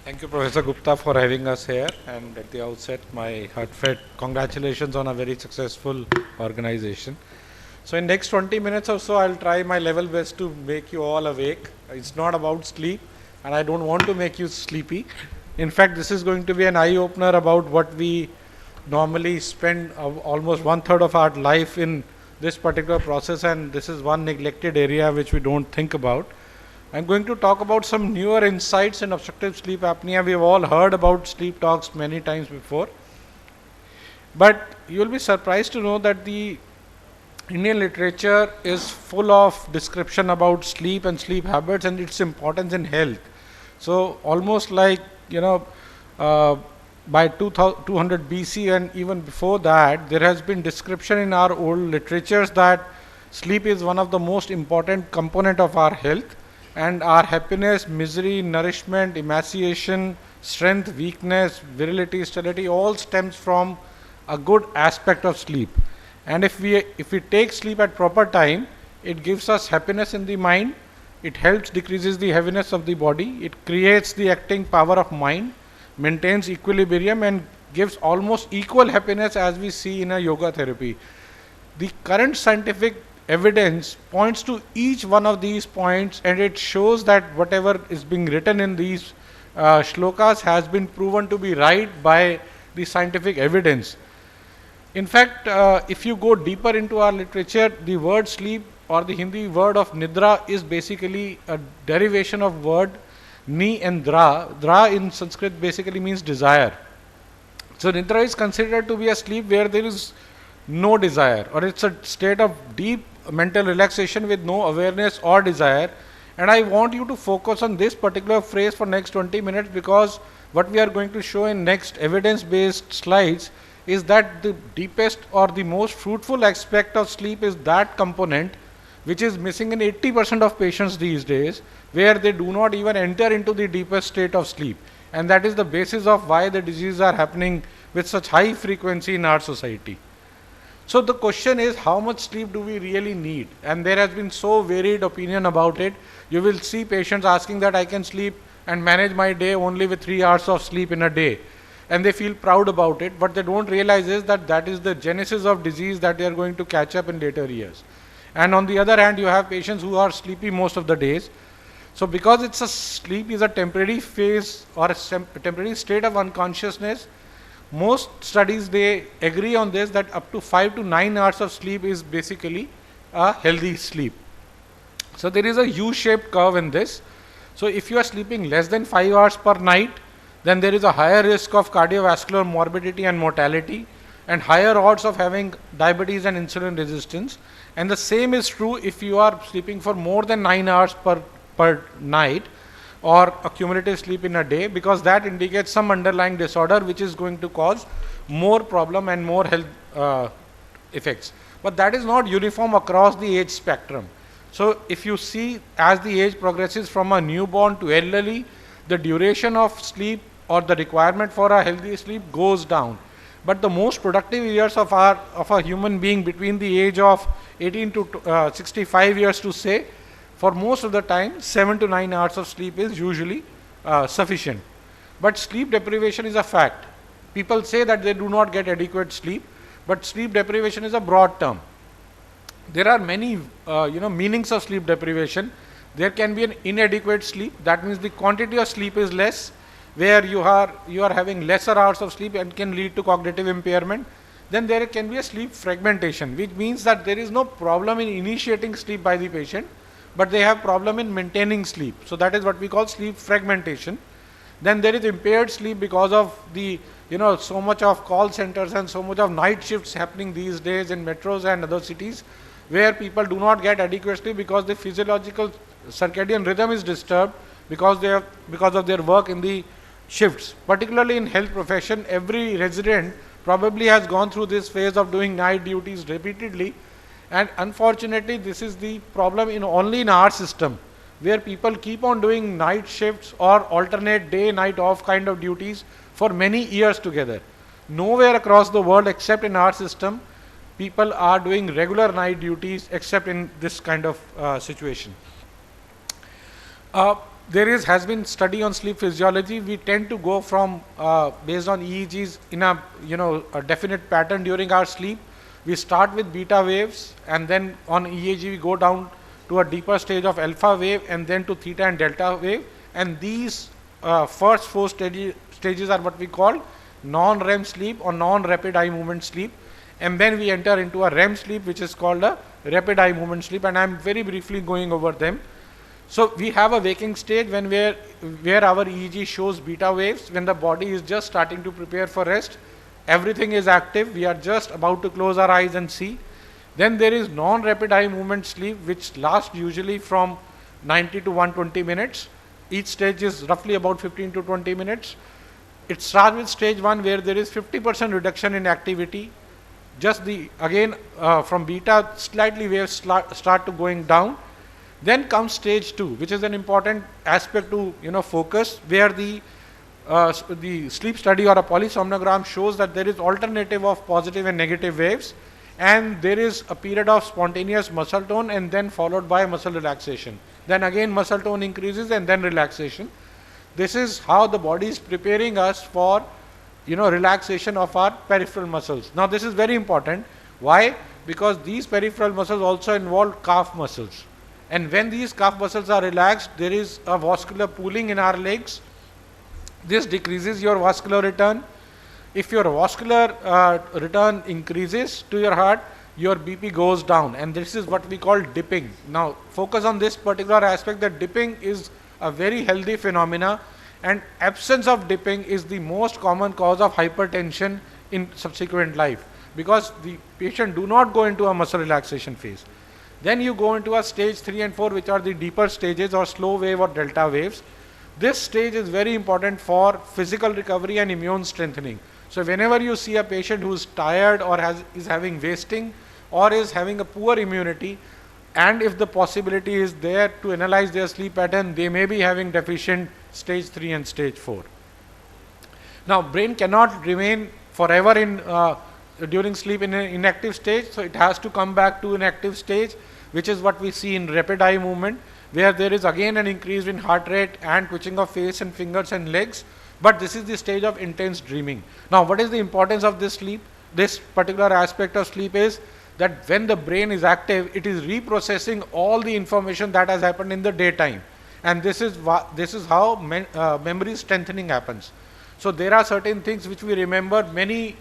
Thank you, Professor Gupta, for having us here. And at the outset, my heartfelt congratulations on a very successful organization. So in next 20 minutes or so, I'll try my level best to make you all awake. It's not about sleep, and I don't want to make you sleepy. In fact, this is going to be an eye-opener about what we normally spend almost 1/3 of our life in this particular process, and this is one neglected area which we don't think about. I'm going to talk about some newer insights in obstructive sleep apnea. We've all heard about sleep talks many times before, but you'll be surprised to know that the Indian literature is full of description about sleep and sleep habits and its importance in health. So almost like, by 200 BC and even before that, there has been description in our old literatures that sleep is one of the most important component of our health, and our happiness, misery, nourishment, emaciation, strength, weakness, virility, sterility, all stems from a good aspect of sleep. And if we take sleep at proper time, it gives us happiness in the mind, it helps decreases the heaviness of the body, it creates the acting power of mind, maintains equilibrium, and gives almost equal happiness as we see in a yoga therapy. The current scientific evidence points to each one of these points, and it shows that whatever is being written in these shlokas has been proven to be right by the scientific evidence. In fact, if you go deeper into our literature, the word sleep or the Hindi word of nidra is basically a derivation of word ni and dra. Dra in Sanskrit basically means desire. So nidra is considered to be a sleep where there is no desire, or it's a state of deep mental relaxation with no awareness or desire. And I want you to focus on this particular phrase for next 20 minutes, because what we are going to show in next evidence-based slides is that the deepest or the most fruitful aspect of sleep is that component which is missing in 80% of patients these days, where they do not even enter into the deepest state of sleep. And that is the basis of why the diseases are happening with such high frequency in our society. So the question is, how much sleep do we really need? And there has been so varied opinion about it. You will see patients asking that I can sleep and manage my day only with 3 hours of sleep in a day. And they feel proud about it. What they don't realize is that that is the genesis of disease that they are going to catch up in later years. And on the other hand, you have patients who are sleepy most of the days. So because sleep is a temporary phase or a temporary state of unconsciousness, most studies, they agree on this, that up to 5 to 9 hours of sleep is basically a healthy sleep. So there is a U-shaped curve in this. So if you are sleeping less than 5 hours per night, then there is a higher risk of cardiovascular morbidity and mortality, and higher odds of having diabetes and insulin resistance. And the same is true if you are sleeping for more than 9 hours per night, or accumulative sleep in a day, because that indicates some underlying disorder which is going to cause more problem and more health effects. But that is not uniform across the age spectrum. So if you see, as the age progresses from a newborn to elderly, the duration of sleep or the requirement for a healthy sleep goes down. But the most productive years of a human being, between the age of 18 to 65 years to say, for most of the time 7 to 9 hours of sleep is usually sufficient. But sleep deprivation is a fact. People say that they do not get adequate sleep, but sleep deprivation is a broad term. There are many meanings of sleep deprivation. There can be an inadequate sleep, that means the quantity of sleep is less, where you are having lesser hours of sleep and can lead to cognitive impairment. Then there can be a sleep fragmentation, which means that there is no problem in initiating sleep by the patient, but they have problem in maintaining sleep. So that is what we call sleep fragmentation. Then there is impaired sleep because of the so much of call centers and so much of night shifts happening these days in metros and other cities, where people do not get adequate sleep because the physiological circadian rhythm is disturbed because of their work in the shifts. Particularly in health profession, every resident probably has gone through this phase of doing night duties repeatedly. And unfortunately, this is the problem only in our system, where people keep on doing night shifts or alternate day, night off kind of duties for many years together. Nowhere across the world except in our system, people are doing regular night duties except in this kind of situation. has been study on sleep physiology. We tend to go from based on EEGs in a a definite pattern during our sleep. We start with beta waves, and then on EEG we go down to a deeper stage of alpha wave, and then to theta and delta wave. And these first four stages are what we call non-REM sleep or non-rapid eye movement sleep. And then we enter into a REM sleep, which is called a rapid eye movement sleep, and I am very briefly going over them. So we have a waking stage where our EEG shows beta waves, when the body is just starting to prepare for rest. Everything is active. We are just about to close our eyes and see. Then there is non-rapid eye movement sleep, which lasts usually from 90 to 120 minutes. Each stage is roughly about 15 to 20 minutes. It starts with stage 1, where there is 50% reduction in activity. Just from beta, slightly waves start to going down. Then comes stage 2, which is an important aspect to focus, where the sleep study or a polysomnogram shows that there is alternative of positive and negative waves, and there is a period of spontaneous muscle tone, and then followed by muscle relaxation. Then again muscle tone increases, and then relaxation. This is how the body is preparing us for relaxation of our peripheral muscles. Now this is very important. Why? Because these peripheral muscles also involve calf muscles. And when these calf muscles are relaxed, there is a vascular pooling in our legs. This decreases your vascular return. If your vascular return increases to your heart, your BP goes down, and this is what we call dipping. Now focus on this particular aspect, that dipping is a very healthy phenomena, and absence of dipping is the most common cause of hypertension in subsequent life, because the patient do not go into a muscle relaxation phase. Then you go into a stage 3 and 4, which are the deeper stages or slow wave or delta waves. This stage is very important for physical recovery and immune strengthening. So whenever you see a patient who is tired or is having wasting or is having a poor immunity, and if the possibility is there to analyze their sleep pattern, they may be having deficient stage 3 and stage 4. Now brain cannot remain forever during sleep in an inactive stage, so it has to come back to an active stage, which is what we see in rapid eye movement, where there is again an increase in heart rate and twitching of face and fingers and legs. But this is the stage of intense dreaming. Now what is the importance of this sleep? This particular aspect of sleep is that when the brain is active, it is reprocessing all the information that has happened in the daytime, and this is how memory strengthening happens. So there are certain things which we remember many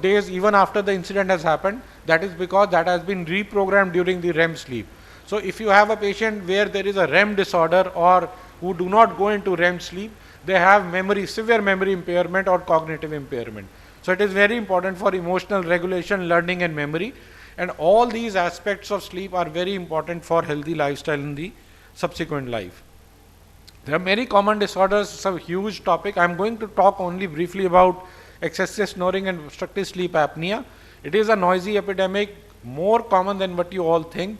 days even after the incident has happened. That is because that has been reprogrammed during the REM sleep. So if you have a patient where there is a REM disorder or who do not go into REM sleep, they have severe memory impairment or cognitive impairment. So it is very important for emotional regulation, learning and memory, and all these aspects of sleep are very important for healthy lifestyle in the subsequent life. There are many common disorders. It's a huge topic. I am going to talk only briefly about excessive snoring and obstructive sleep apnea. It is a noisy epidemic, more common than what you all think.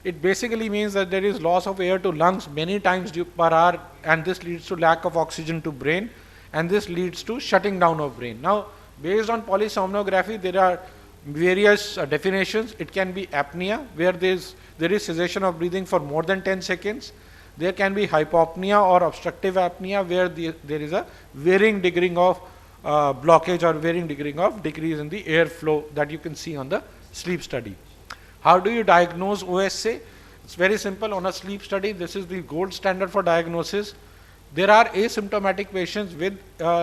It basically means that there is loss of air to lungs many times per hour, and this leads to lack of oxygen to brain, and this leads to shutting down of brain. Now based on polysomnography, there are various definitions. It can be apnea, where there is cessation of breathing for more than 10 seconds. There can be hypopnea or obstructive apnea, where there is a varying degree of blockage or varying degree of decrease in the airflow that you can see on the sleep study. How do you diagnose OSA? It's very simple. On a sleep study, this is the gold standard for diagnosis. There are asymptomatic patients with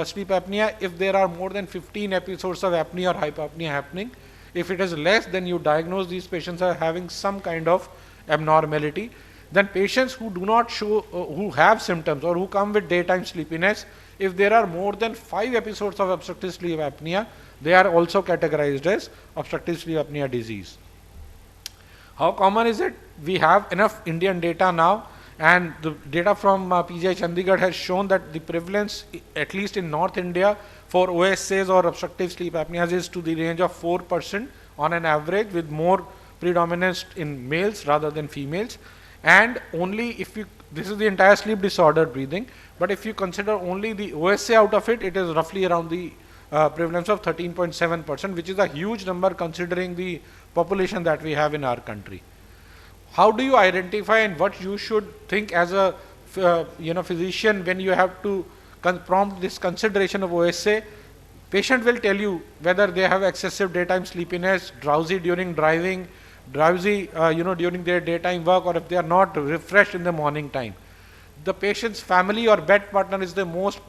sleep apnea if there are more than 15 episodes of apnea or hypopnea happening. If it is less, then you diagnose these patients are having some kind of abnormality. Then patients who do not show, who have symptoms or who come with daytime sleepiness, if there are more than 5 episodes of obstructive sleep apnea, they are also categorized as obstructive sleep apnea disease. How common is it? We have enough Indian data now, and the data from PGI Chandigarh has shown that the prevalence, at least in North India, for OSAs or obstructive sleep apneas is to the range of 4% on an average, with more predominance in males rather than females. And only if you, this is the entire sleep disorder breathing, but if you consider only the OSA out of it, it is roughly around the prevalence of 13.7%, which is a huge number considering the population that we have in our country. How do you identify and what you should think as a physician, when you have to prompt this consideration of OSA, patient will tell you whether they have excessive daytime sleepiness, drowsy during driving, drowsy during their daytime work, or if they are not refreshed in the morning time. The patient's family or bed partner is the most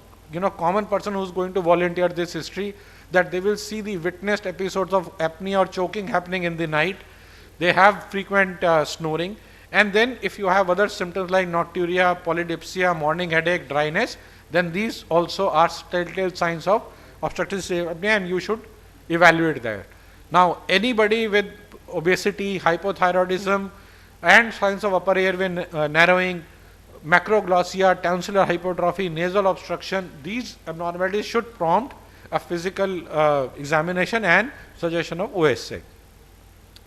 common person who is going to volunteer this history, that they will see the witnessed episodes of apnea or choking happening in the night. They have frequent snoring, and then if you have other symptoms like nocturia, polydipsia, morning headache, dryness, then these also are telltale signs of obstructive sleep apnea, and you should evaluate that. Now, anybody with obesity, hypothyroidism, and signs of upper airway narrowing, macroglossia, tonsillar hypertrophy, nasal obstruction, these abnormalities should prompt a physical examination and suggestion of OSA.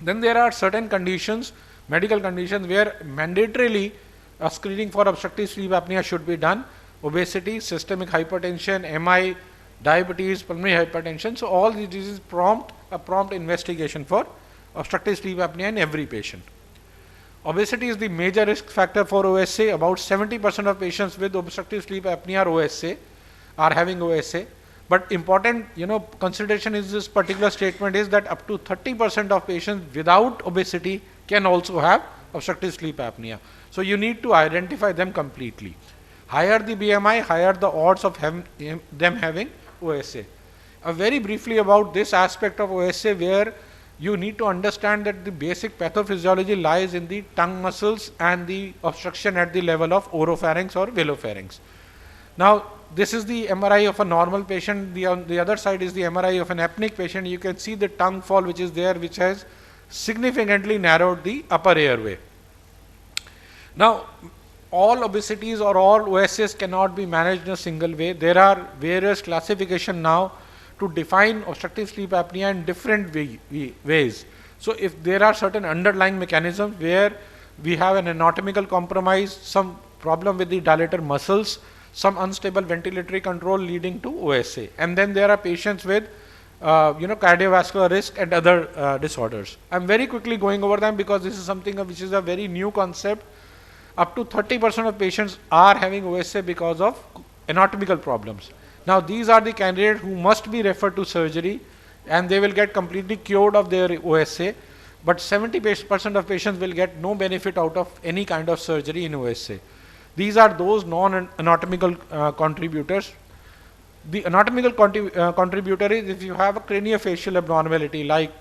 Then there are certain conditions, medical conditions, where mandatorily a screening for obstructive sleep apnea should be done. Obesity, systemic hypertension, MI, diabetes, pulmonary hypertension. So all these diseases prompt a prompt investigation for obstructive sleep apnea in every patient. Obesity is the major risk factor for OSA. About 70% of patients with obstructive sleep apnea or OSA are having OSA. But important, consideration is this particular statement is that up to 30% of patients without obesity can also have obstructive sleep apnea. So you need to identify them completely. Higher the BMI, higher the odds of them having OSA. Very briefly about this aspect of OSA, where you need to understand that the basic pathophysiology lies in the tongue muscles and the obstruction at the level of oropharynx or velopharynx. Now, this is the MRI of a normal patient. On the other side is the MRI of an apneic patient. You can see the tongue fall which is there, which has significantly narrowed the upper airway. Now, all obesities or all OSAs cannot be managed in a single way. There are various classifications now to define obstructive sleep apnea in different ways. So, if there are certain underlying mechanisms where we have an anatomical compromise, some problem with the dilator muscles, some unstable ventilatory control leading to OSA, and then there are patients with cardiovascular risk and other disorders. I am very quickly going over them because this is something which is a very new concept. Up to 30% of patients are having OSA because of anatomical problems. Now, these are the candidates who must be referred to surgery, and they will get completely cured of their OSA, but 70% of patients will get no benefit out of any kind of surgery in OSA. These are those non-anatomical contributors. The anatomical contributor is if you have a craniofacial abnormality like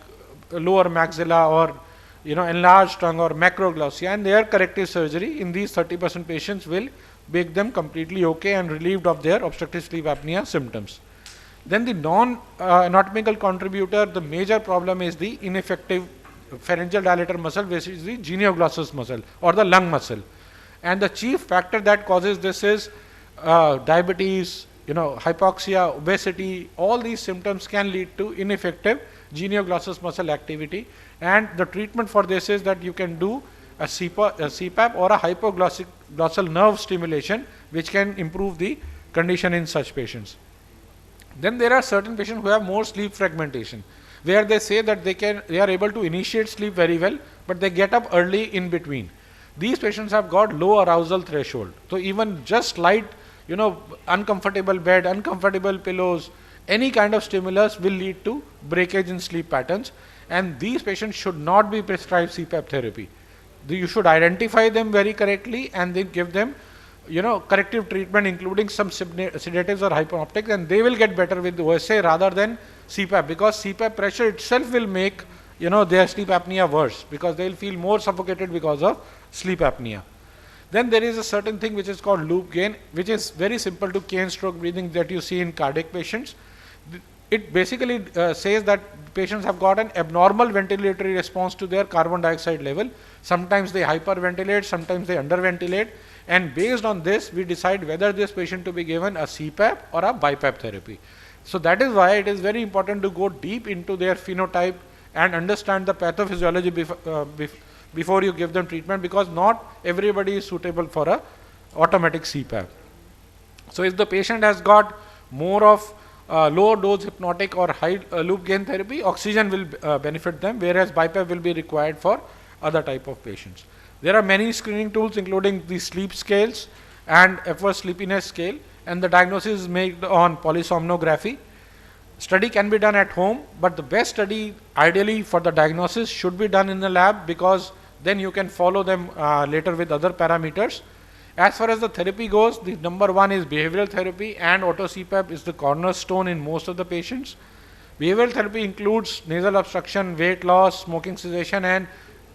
lower maxilla or enlarged tongue or macroglossia, and their corrective surgery in these 30% patients will make them completely okay and relieved of their obstructive sleep apnea symptoms. Then the non-anatomical contributor, the major problem is the ineffective pharyngeal dilator muscle, which is the genioglossus muscle or the lung muscle. And the chief factor that causes this is diabetes, hypoxia, obesity. All these symptoms can lead to ineffective genioglossus muscle activity, and the treatment for this is that you can do a CPAP or a hypoglossal nerve stimulation, which can improve the condition in such patients. Then there are certain patients who have more sleep fragmentation, where they say that they are able to initiate sleep very well, but they get up early in between. These patients have got low arousal threshold. So even just slight, uncomfortable bed, uncomfortable pillows, any kind of stimulus will lead to breakage in sleep patterns, and these patients should not be prescribed CPAP therapy. You should identify them very correctly and then give them, corrective treatment, including some sedatives or hypnoptics, and they will get better with OSA rather than CPAP, because CPAP pressure itself will make their sleep apnea worse, because they will feel more suffocated because of sleep apnea. Then there is a certain thing which is called loop gain, which is very simple to cane stroke breathing that you see in cardiac patients. It basically says that patients have got an abnormal ventilatory response to their carbon dioxide level. Sometimes they hyperventilate, sometimes they underventilate, and based on this we decide whether this patient to be given a CPAP or a BiPAP therapy. So that is why it is very important to go deep into their phenotype and understand the pathophysiology before you give them treatment, because not everybody is suitable for a automatic CPAP. So if the patient has got more of low dose hypnotic or high loop gain therapy, oxygen will benefit them, whereas BiPAP will be required for other type of patients. There are many screening tools, including the sleep scales, and Epworth Sleepiness Scale, and the diagnosis is made on polysomnography. Study can be done at home, but the best study ideally for the diagnosis should be done in the lab, because then you can follow them later with other parameters. As far as the therapy goes, the number one is behavioral therapy, and auto CPAP is the cornerstone in most of the patients. Behavioral therapy includes nasal obstruction, weight loss, smoking cessation, and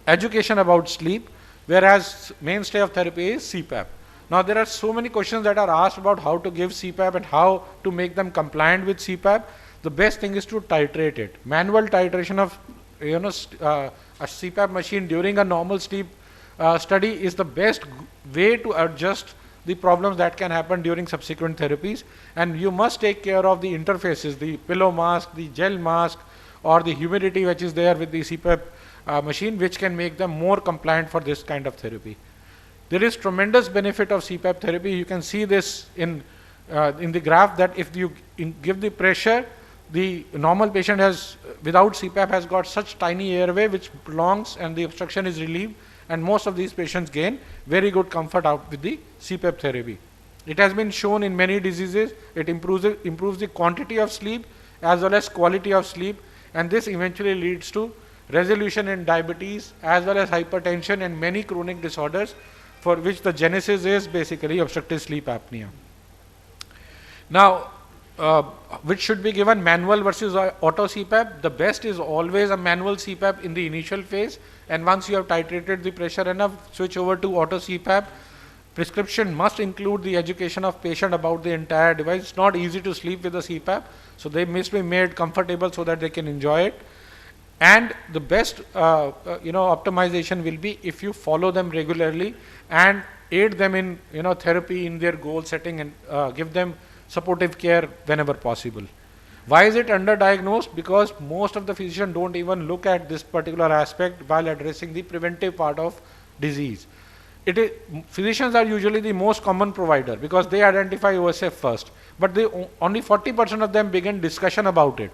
education about sleep, whereas mainstay of therapy is CPAP. Now there are so many questions that are asked about how to give CPAP and how to make them compliant with CPAP. The best thing is to titrate it. Manual titration of a CPAP machine during a normal sleep study is the best way to adjust the problems that can happen during subsequent therapies. And you must take care of the interfaces, the pillow mask, the gel mask, or the humidity which is there with the CPAP machine, which can make them more compliant for this kind of therapy. There is tremendous benefit of CPAP therapy. You can see this in the graph, that if you give the pressure, the normal patient has, without CPAP, has got such tiny airway which prolongs and the obstruction is relieved, and most of these patients gain very good comfort out with the CPAP therapy. It has been shown in many diseases. It improves the quantity of sleep as well as quality of sleep, and this eventually leads to resolution in diabetes as well as hypertension and many chronic disorders, for which the genesis is basically obstructive sleep apnea. Now, which should be given, manual versus auto CPAP? The best is always a manual CPAP in the initial phase, and once you have titrated the pressure enough, switch over to auto CPAP. Prescription must include the education of patient about the entire device. It's not easy to sleep with a CPAP, so they must be made comfortable so that they can enjoy it. And the best optimization will be if you follow them regularly and aid them in therapy in their goal setting, and give them supportive care whenever possible. Why is it underdiagnosed? Because most of the physicians don't even look at this particular aspect while addressing the preventive part of disease. Physicians are usually the most common provider because they identify OSF first, but only 40% of them begin discussion about it.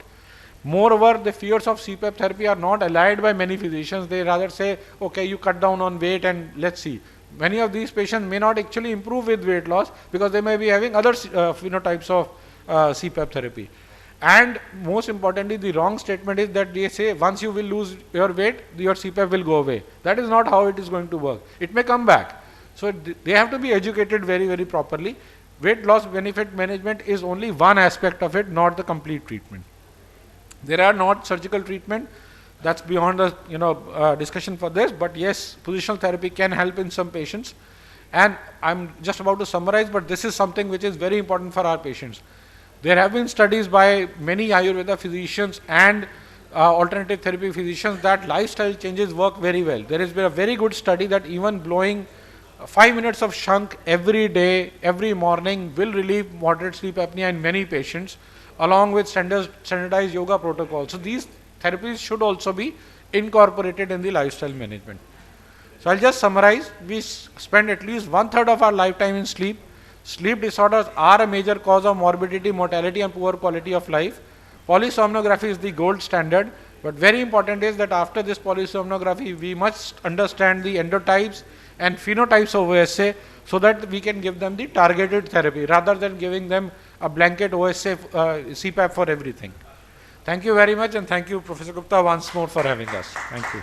Moreover, the fears of CPAP therapy are not allied by many physicians. They rather say, okay, you cut down on weight and let's see. Many of these patients may not actually improve with weight loss because they may be having other phenotypes of CPAP therapy. And most importantly, the wrong statement is that they say once you will lose your weight, your CPAP will go away. That is not how it is going to work. It may come back. So they have to be educated very, very properly. Weight loss benefit management is only one aspect of it, not the complete treatment. There are not surgical treatment. That's beyond the discussion for this, but yes, positional therapy can help in some patients. And I'm just about to summarize, but this is something which is very important for our patients. There have been studies by many Ayurveda physicians and alternative therapy physicians that lifestyle changes work very well. There has been a very good study that even blowing 5 minutes of shank every day, every morning, will relieve moderate sleep apnea in many patients, along with standardized yoga protocols. So these therapies should also be incorporated in the lifestyle management. So I'll just summarize. We spend at least 1/3 of our lifetime in sleep. Sleep disorders are a major cause of morbidity, mortality, and poor quality of life. Polysomnography is the gold standard, but very important is that after this polysomnography, we must understand the endotypes and phenotypes of OSA so that we can give them the targeted therapy rather than giving them a blanket OSA CPAP for everything. Thank you very much, and thank you, Professor Gupta, once more for having us. Thank you.